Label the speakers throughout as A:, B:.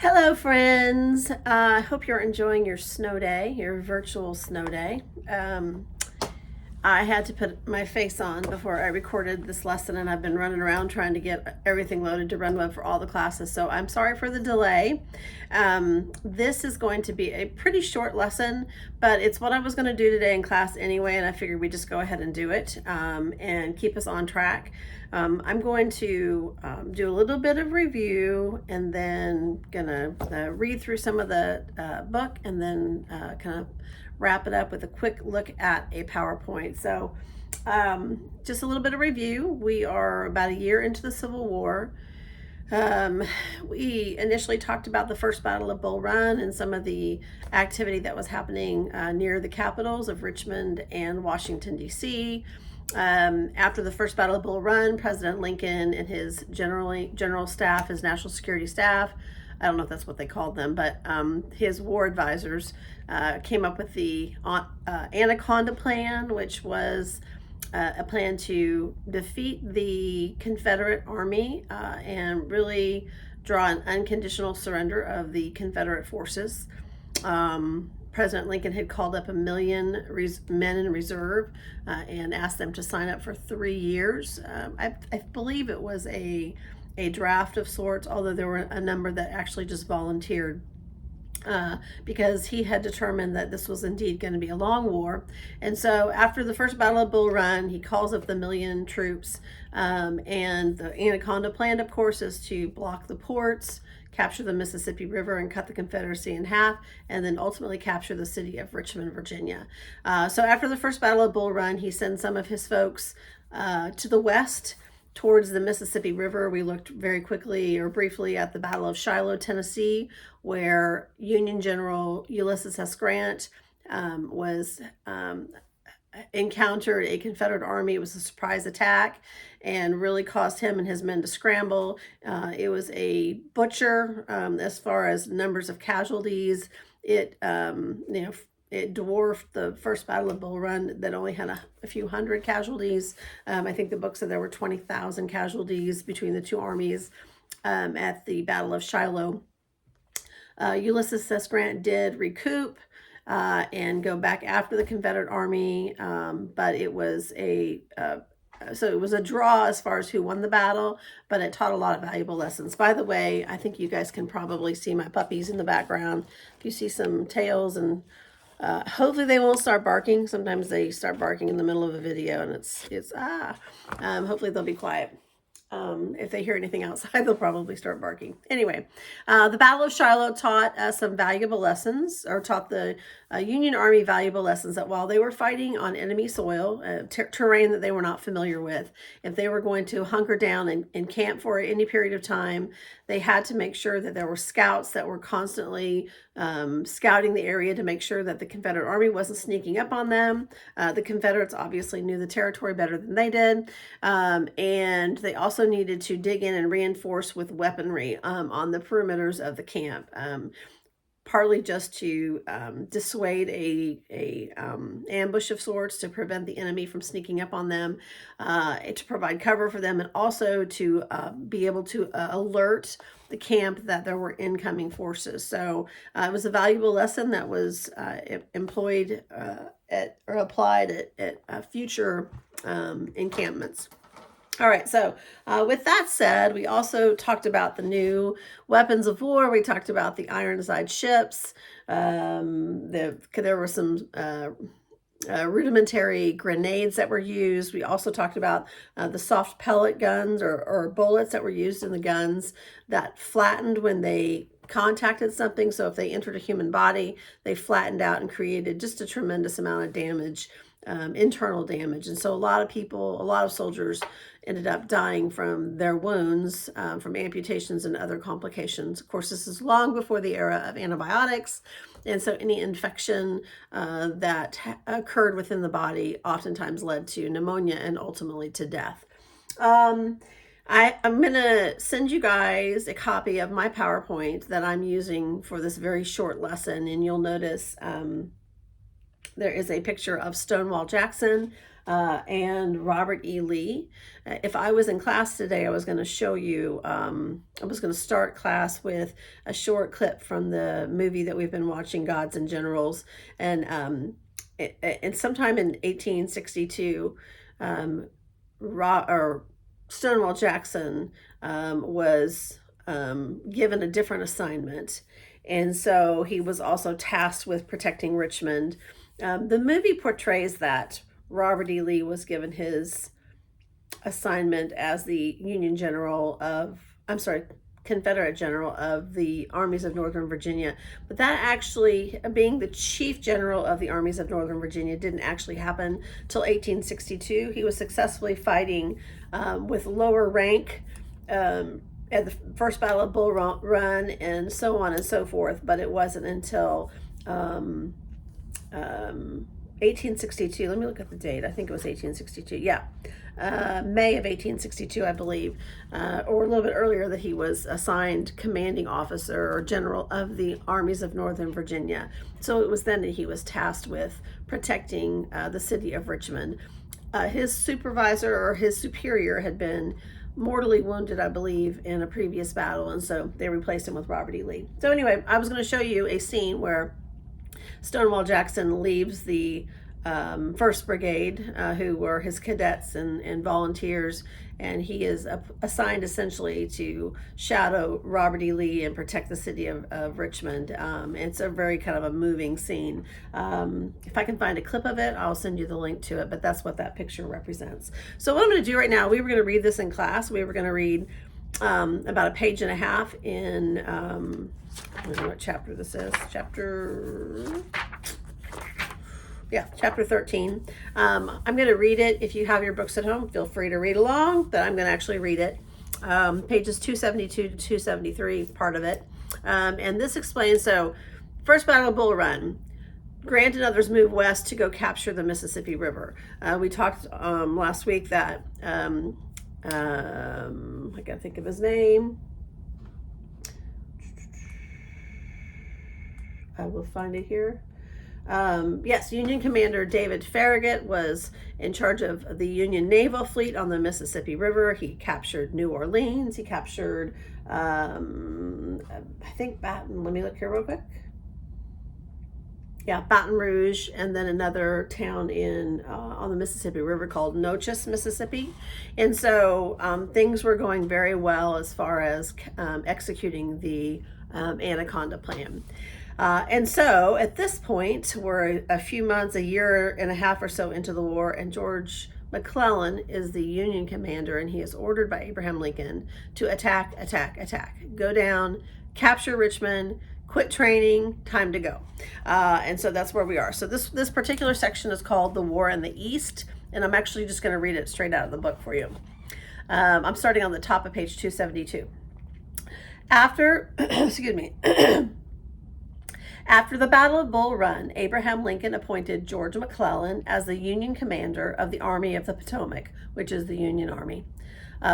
A: Hello, friends. I hope you're enjoying your snow day, your virtual snow day. I had to put my face on before I recorded this lesson, and I've been running around trying to get everything loaded to RunWeb for all the classes. So I'm sorry for the delay. This is going to be a pretty short lesson, but it's what I was going to do today in class anyway, and I figured we'd just go ahead and do it and keep us on track. I'm going to do a little bit of review and then gonna read through some of the book and then kind of wrap it up with a quick look at a PowerPoint. So just a little bit of review. We are about a year into the Civil War. We initially talked about the First Battle of Bull Run and some of the activity that was happening near the capitals of Richmond and Washington, D.C. After the First Battle of Bull Run, President Lincoln and his general staff, his national security staff, I don't know if that's what they called them, but his war advisors came up with the Anaconda Plan, which was a plan to defeat the Confederate Army and really draw an unconditional surrender of the Confederate forces. President Lincoln had called up 1 million men in reserve and asked them to sign up for 3 years. I believe it was a draft of sorts, although there were a number that actually just volunteered because he had determined that this was indeed going to be a long war. And so after the First Battle of Bull Run, he calls up the 1 million troops, and the Anaconda Plan, of course, is to block the ports, capture the Mississippi River and cut the Confederacy in half, and then ultimately capture the city of Richmond, Virginia. So after the First Battle of Bull Run, he sends some of his folks to the west towards the Mississippi River. We looked very quickly or briefly at the Battle of Shiloh, Tennessee, where Union General Ulysses S. Grant encountered a Confederate army. It was a surprise attack and really caused him and his men to scramble. It was a butcher as far as numbers of casualties. It dwarfed the First Battle of Bull Run that only had a few hundred casualties. I think the book said there were 20,000 casualties between the two armies at the Battle of Shiloh. Ulysses S. Grant did recoup and go back after the Confederate army, but it was so it was a draw as far as who won the battle, but it taught a lot of valuable lessons. By the way, I think you guys can probably see my puppies in the background. If you see some tails, and hopefully they won't start barking. Sometimes they start barking in the middle of a video, and hopefully they'll be quiet. If they hear anything outside, they'll probably start barking. Anyway, the Battle of Shiloh taught some valuable lessons, or taught the Union Army valuable lessons, that while they were fighting on enemy soil, terrain that they were not familiar with, if they were going to hunker down and camp for any period of time, they had to make sure that there were scouts that were constantly scouting the area to make sure that the Confederate Army wasn't sneaking up on them. The Confederates obviously knew the territory better than they did, and they also needed to dig in and reinforce with weaponry on the perimeters of the camp, partly just to dissuade a ambush of sorts, to prevent the enemy from sneaking up on them, to provide cover for them, and also to be able to alert the camp that there were incoming forces. So it was a valuable lesson that was employed or applied at future encampments. All right, so with that said, we also talked about the new weapons of war. We talked about the Ironside ships. There were some rudimentary grenades that were used. We also talked about the soft pellet guns or bullets that were used in the guns that flattened when they contacted something. So if they entered a human body, they flattened out and created just a tremendous amount of damage, internal damage. And so a lot of soldiers ended up dying from their wounds, from amputations and other complications. Of course, this is long before the era of antibiotics, and so any infection that occurred within the body oftentimes led to pneumonia and ultimately to death. I'm going to send you guys a copy of my PowerPoint that I'm using for this very short lesson, and you'll notice there is a picture of Stonewall Jackson. and Robert E. Lee. If I was in class today, I was going to show you, I was going to start class with a short clip from the movie that we've been watching, Gods and Generals. And sometime in 1862, Stonewall Jackson was given a different assignment. And so he was also tasked with protecting Richmond. The movie portrays that Robert E. Lee was given his assignment as the Confederate general of the armies of Northern Virginia. But that actually, being the chief general of the armies of Northern Virginia, didn't actually happen till 1862. He was successfully fighting with lower rank at the First Battle of Bull Run and so on and so forth. But it wasn't until 1862. Let me look at the date. I think it was 1862. Yeah. May of 1862, I believe, or a little bit earlier, that he was assigned commanding officer or general of the armies of Northern Virginia. So it was then that he was tasked with protecting the city of Richmond. His supervisor or his superior had been mortally wounded, I believe, in a previous battle, and so they replaced him with Robert E. Lee. So anyway, I was going to show you a scene where Stonewall Jackson leaves the 1st Brigade, who were his cadets and volunteers, and he is assigned essentially to shadow Robert E. Lee and protect the city of Richmond. It's a very kind of a moving scene. If I can find a clip of it, I'll send you the link to it, but that's what that picture represents. So what I'm going to do right now, we were going to read this in class. We were going to read about a page and a half in, I don't know what chapter this is, chapter 13. I'm going to read it. If you have your books at home, feel free to read along, but I'm going to actually read it. Pages 272 to 273, part of it. And this explains, so, First Battle of Bull Run. Grant and others moved west to go capture the Mississippi River. We talked last week that, I gotta think of his name. I will find it here. Yes, Union Commander David Farragut was in charge of the Union naval fleet on the Mississippi River. He captured New Orleans. He captured, I think, Baton. Let me look here real quick. Yeah, Baton Rouge, and then another town in on the Mississippi River called Natchez, Mississippi. And so things were going very well as far as executing the Anaconda Plan. And so at this point, we're a few months, a year and a half or so into the war, and George McClellan is the Union commander, and he is ordered by Abraham Lincoln to attack, go down, capture Richmond, quit training, time to go. And so that's where we are. So this particular section is called The War in the East, and I'm actually just going to read it straight out of the book for you. I'm starting on the top of page 272. After, excuse me, after the Battle of Bull Run, Abraham Lincoln appointed George McClellan as the Union commander of the Army of the Potomac, which is the Union Army,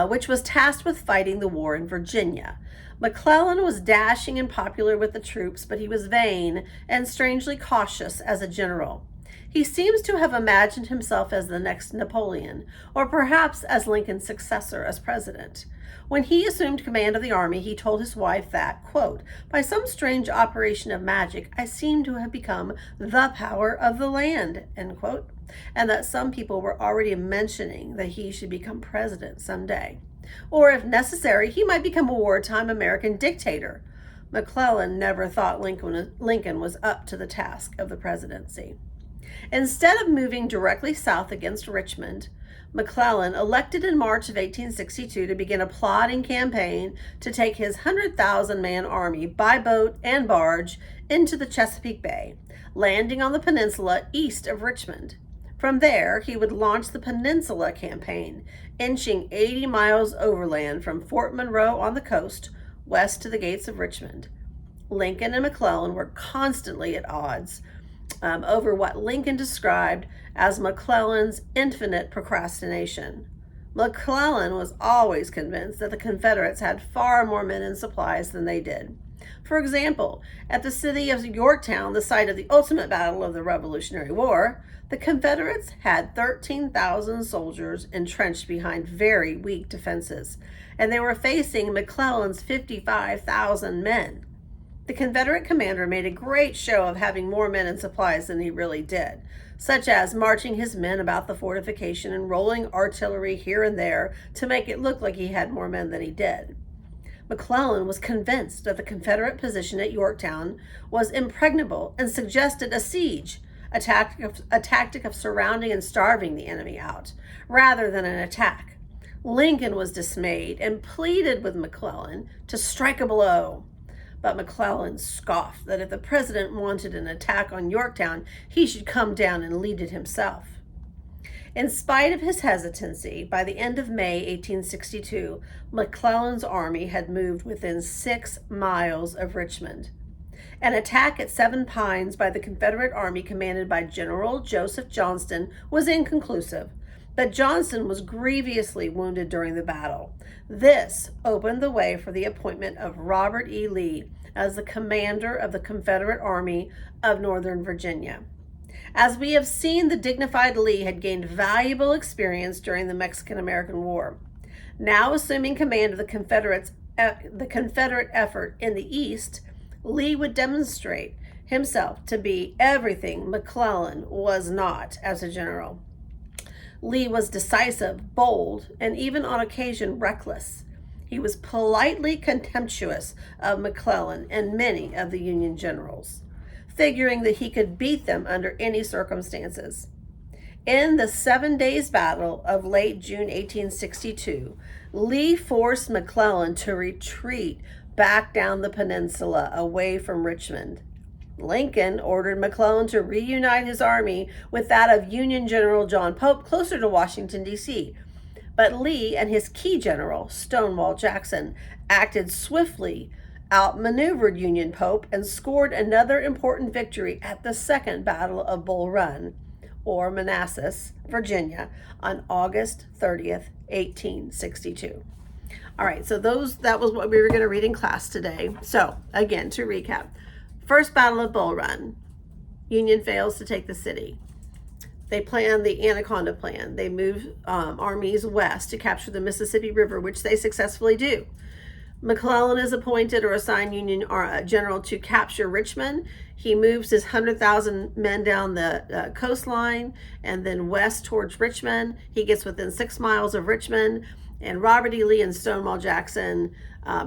A: which was tasked with fighting the war in Virginia. McClellan was dashing and popular with the troops, but he was vain and strangely cautious as a general. He seems to have imagined himself as the next Napoleon, or perhaps as Lincoln's successor as president. When he assumed command of the army, he told his wife that, quote, "By some strange operation of magic, I seem to have become the power of the land," end quote, and that some people were already mentioning that he should become president someday. Or, if necessary, he might become a wartime American dictator. McClellan never thought Lincoln was up to the task of the presidency. Instead of moving directly south against Richmond, McClellan elected in March of 1862 to begin a plotting campaign to take his 100,000-man army by boat and barge into the Chesapeake Bay, landing on the peninsula east of Richmond. From there, he would launch the Peninsula Campaign, inching 80 miles overland from Fort Monroe on the coast, west to the gates of Richmond. Lincoln and McClellan were constantly at odds over what Lincoln described as McClellan's infinite procrastination. McClellan was always convinced that the Confederates had far more men and supplies than they did. For example, at the city of Yorktown, the site of the ultimate battle of the Revolutionary War, the Confederates had 13,000 soldiers entrenched behind very weak defenses, and they were facing McClellan's 55,000 men. The Confederate commander made a great show of having more men and supplies than he really did, such as marching his men about the fortification and rolling artillery here and there to make it look like he had more men than he did. McClellan was convinced that the Confederate position at Yorktown was impregnable and suggested a siege, a tactic of surrounding and starving the enemy out, rather than an attack. Lincoln was dismayed and pleaded with McClellan to strike a blow. But McClellan scoffed that if the president wanted an attack on Yorktown, he should come down and lead it himself. In spite of his hesitancy, by the end of May 1862, McClellan's army had moved within 6 miles of Richmond. An attack at Seven Pines by the Confederate Army commanded by General Joseph Johnston was inconclusive, but Johnston was grievously wounded during the battle. This opened the way for the appointment of Robert E. Lee as the commander of the Confederate Army of Northern Virginia. As we have seen, the dignified Lee had gained valuable experience during the Mexican-American War. Now assuming command of the Confederate effort in the East, Lee would demonstrate himself to be everything McClellan was not as a general. Lee was decisive, bold, and even on occasion reckless. He was politely contemptuous of McClellan and many of the Union generals, figuring that he could beat them under any circumstances. In the 7 days battle of late June 1862, Lee forced McClellan to retreat back down the peninsula away from Richmond. Lincoln ordered McClellan to reunite his army with that of Union General John Pope closer to Washington, D.C. But Lee and his key general, Stonewall Jackson, acted swiftly, outmaneuvered Union Pope, and scored another important victory at the Second Battle of Bull Run, or Manassas, Virginia, on August 30th, 1862. All right, so that was what we were going to read in class today. So, again, to recap. First Battle of Bull Run. Union fails to take the city. They plan the Anaconda Plan. They move armies west to capture the Mississippi River, which they successfully do. McClellan is appointed or assigned Union general to capture Richmond. He moves his 100,000 men down the coastline and then west towards Richmond. He gets within 6 miles of Richmond, and Robert E. Lee and Stonewall Jackson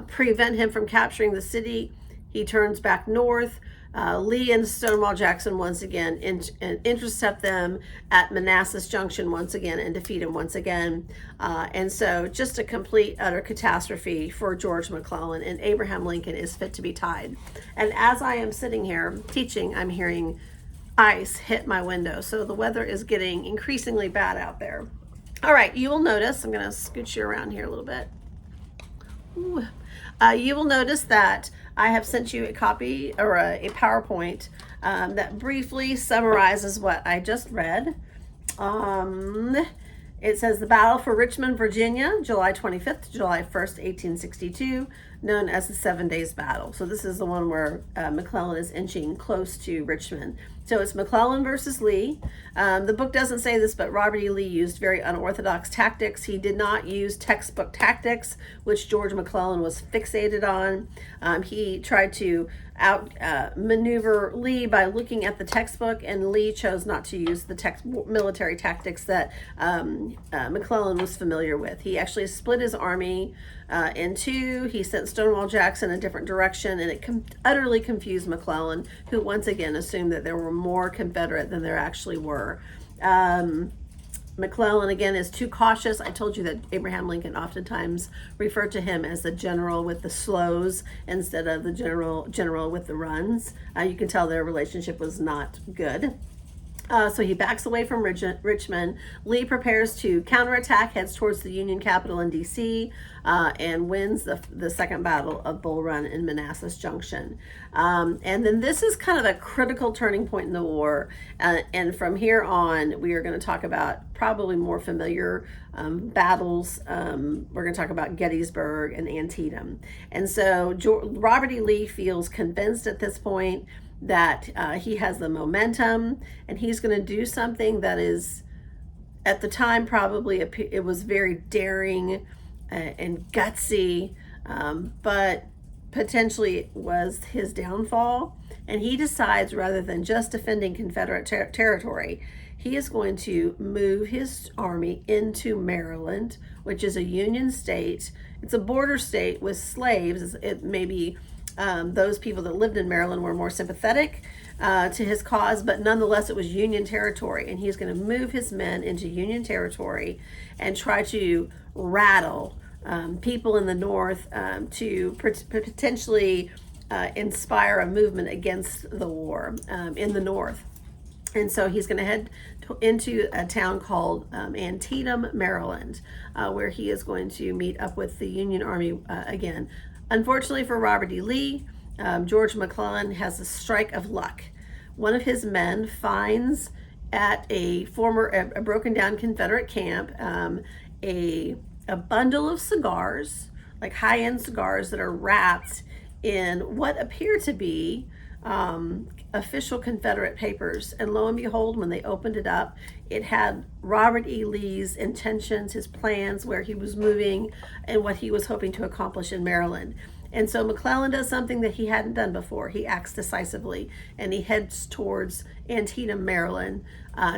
A: prevent him from capturing the city. He turns back north. Lee and Stonewall Jackson once again intercept them at Manassas Junction once again and defeat him once again. And so just a complete, utter catastrophe for George McClellan, and Abraham Lincoln is fit to be tied. And as I am sitting here teaching, I'm hearing ice hit my window. So the weather is getting increasingly bad out there. All right, you will notice, I'm going to scoot you around here a little bit. You will notice that I have sent you a copy or a PowerPoint that briefly summarizes what I just read. It says the Battle for Richmond, Virginia, July 25th to July 1st, 1862, known as the 7 Days Battle. So this is the one where McClellan is inching close to Richmond. So it's McClellan versus Lee. The book doesn't say this, but Robert E. Lee used very unorthodox tactics. He did not use textbook tactics, which George McClellan was fixated on. He tried to outmaneuver Lee by looking at the textbook, and Lee chose not to use the military tactics that McClellan was familiar with. He actually split his army in two. He sent Stonewall Jackson a different direction, and it utterly confused McClellan, who once again assumed that there were more Confederate than there actually were. McClellan, again, is too cautious. I told you that Abraham Lincoln oftentimes referred to him as the general with the slows instead of the general with the runs. You can tell their relationship was not good. So he backs away from Richmond. Lee prepares to counterattack, heads towards the Union capital in D.C., and wins the Second Battle of Bull Run in Manassas Junction. And then this is kind of a critical turning point in the war. And from here on, we are going to talk about probably more familiar battles. We're going to talk about Gettysburg and Antietam. And so Robert E. Lee feels convinced at this point that he has the momentum, and he's going to do something that is, at the time, probably it was very daring and gutsy, but potentially it was his downfall. And he decides, rather than just defending Confederate territory, he is going to move his army into Maryland, which is a Union state. It's a border state with slaves. It may be those people that lived in Maryland were more sympathetic to his cause, but nonetheless, it was Union territory, and he's going to move his men into Union territory and try to rattle people in the North to potentially inspire a movement against the war in the North. And so he's going to head into a town called Antietam, Maryland, where he is going to meet up with the Union Army again. Unfortunately for Robert E. Lee, George McClellan has a strike of luck. One of his men finds at a broken down Confederate camp a bundle of cigars, like high-end cigars that are wrapped in what appear to be official Confederate papers. And lo and behold, when they opened it up, it had Robert E. Lee's intentions, his plans, where he was moving, and what he was hoping to accomplish in Maryland. And so McClellan does something that he hadn't done before. He acts decisively, and he heads towards Antietam, Maryland,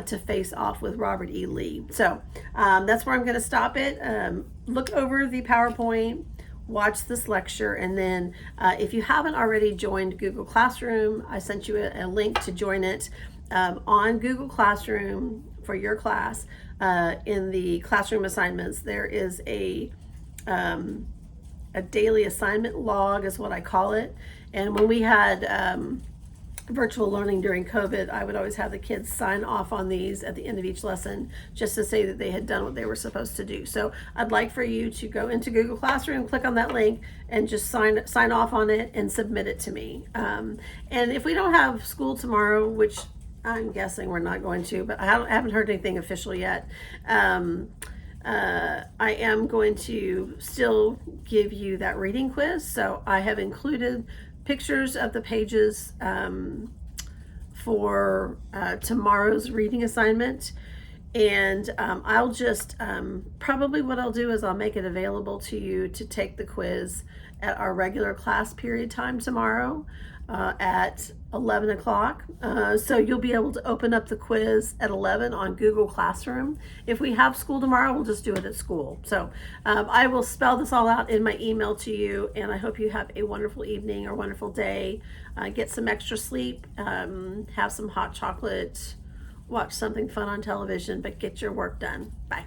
A: to face off with Robert E. Lee. So that's where I'm going to stop it. Look over the PowerPoint, watch this lecture, and then if you haven't already joined Google Classroom, I sent you a link to join it on Google Classroom for your class. In the classroom assignments, there is a daily assignment log is what I call it. And when we had virtual learning during COVID, I would always have the kids sign off on these at the end of each lesson just to say that they had done what they were supposed to do. So I'd like for you to go into Google Classroom, click on that link, and just sign off on it and submit it to me. And if we don't have school tomorrow, which I'm guessing we're not going to, but I haven't heard anything official yet, I am going to still give you that reading quiz. So I have included pictures of the pages for tomorrow's reading assignment. And I'll just, probably what I'll do is I'll make it available to you to take the quiz at our regular class period time tomorrow at 11 o'clock. So you'll be able to open up the quiz at 11 on Google Classroom. If we have school tomorrow, we'll just do it at school. So I will spell this all out in my email to you, and I hope you have a wonderful evening or wonderful day. Get some extra sleep, have some hot chocolate, watch something fun on television, but get your work done. Bye.